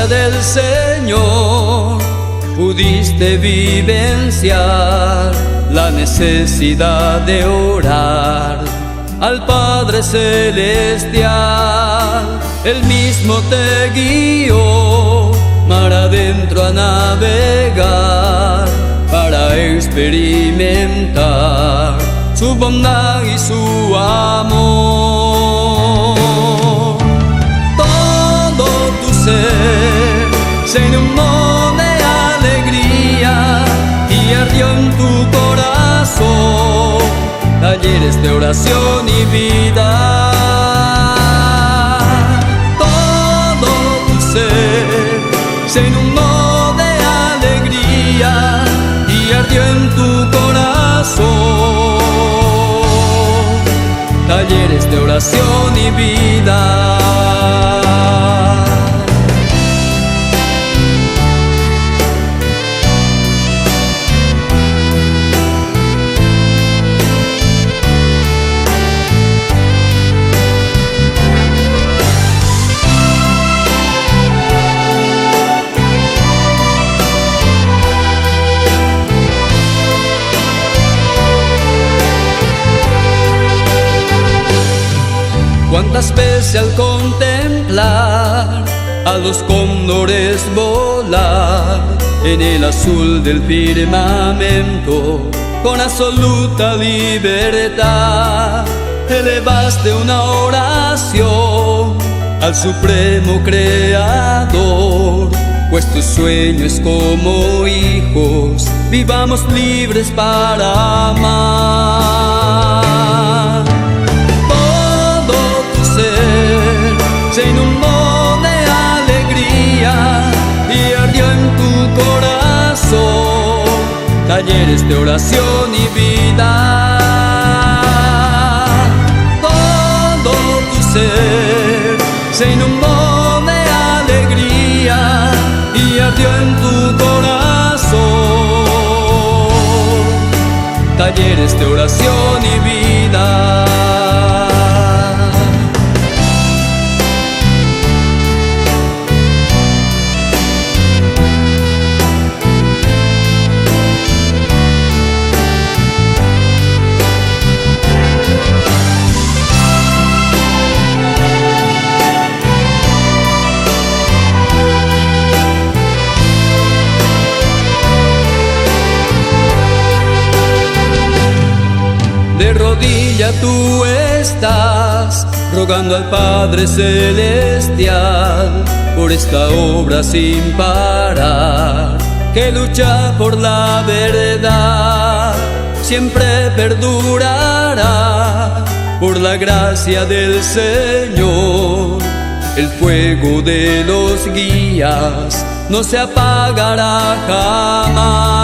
gracia del Señor pudiste vivenciar la necesidad de orar al Padre Celestial. Él mismo te guió mar adentro a navegar para experimentar su bondad y su amor. Todo tu ser se inundó de alegría y ardió en tu corazón talleres de oración y vida. Todo tu ser se inundó de alegría y ardió en tu corazón talleres de oración y vida. Cuántas veces al contemplar a los cóndores volar en el azul del firmamento con absoluta libertad, elevaste una oración al supremo creador, pues tu sueño es como hijos vivamos libres para amar. Se inundó de alegría y ardió en tu corazón talleres de oración y vida. Todo tu ser se inundó de alegría y ardió en tu corazón talleres de oración y vida. De rodilla tú estás rogando al Padre Celestial por esta obra sin parar, que lucha por la verdad, siempre perdurará por la gracia del Señor. El fuego de los guías no se apagará jamás.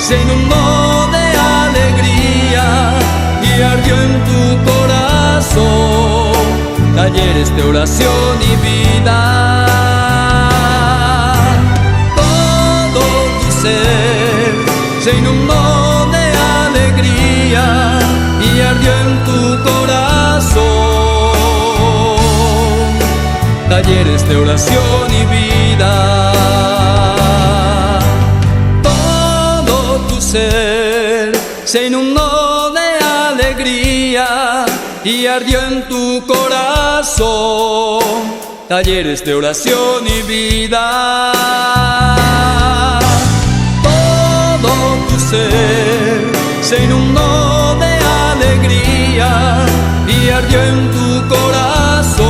Se inundó de alegría y ardió en tu corazón talleres de oración y vida. Todo tu ser se inundó de alegría y ardió en tu corazón talleres de oración y vida. Se inundó de alegría y ardió en tu corazón talleres de oración y vida. Todo tu ser se inundó de alegría y ardió en tu corazón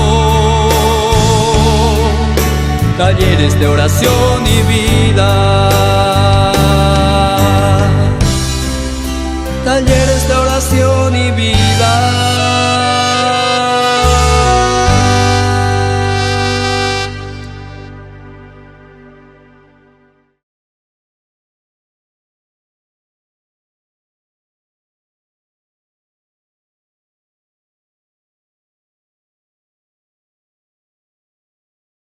talleres de oración y vida. Talleres